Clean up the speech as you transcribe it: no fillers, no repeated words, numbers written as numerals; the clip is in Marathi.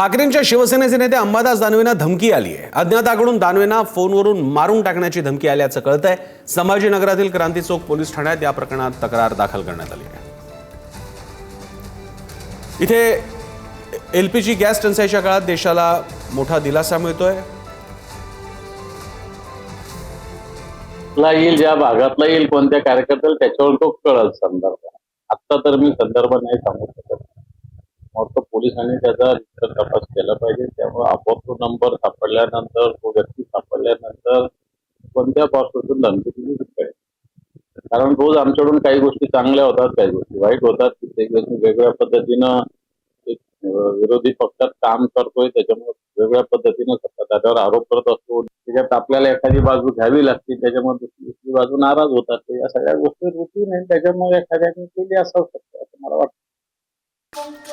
ठाकरेंच्या शिवसेनेचे नेते अंबादास दानवेंना धमकी आली आहे। अज्ञाताकडून दानवेंना फोनवरून मारून टाकण्याची धमकी आल्याचं कळतंय। संभाजीनगरातील क्रांती चौक पोलीस ठाण्यात या प्रकरणात तक्रार दाखल करण्यात आली आहे। इथे एलपीजी गॅस टंचाईच्या काळात देशाला मोठा दिलासा मिळतोय। येईल ज्या भागातला येईल कोणत्या कार्यकर्त्याला त्याच्यावर तो कळल संदर्भ। आता तर मी संदर्भ नाही सांगू शकत। मग तो पोलिसांनी त्याचा तपास केला पाहिजे। त्यामुळे आपोआप तो नंबर सापडल्यानंतर तो व्यक्ती सापडल्यानंतर कोणत्या पासून धमकी दिली पाहिजे। कारण रोज आमच्याकडून काही गोष्टी चांगल्या होतात, काही गोष्टी वाईट होतात। प्रत्येक व्यक्ती वेगळ्या पद्धतीनं विरोधी पक्षात काम करतोय, त्याच्यामुळे वेगळ्या पद्धतीनं सत्ताधाऱ्यावर आरोप करत असतो। त्याच्यात आपल्याला एखादी बाजू घ्यावी लागते, त्याच्यामुळे दुसरी बाजू नाराज होतात। या सगळ्या गोष्टी रुटीन आहे, त्याच्यामुळे एखाद्याने केली असं शकतं असं मला वाटतं।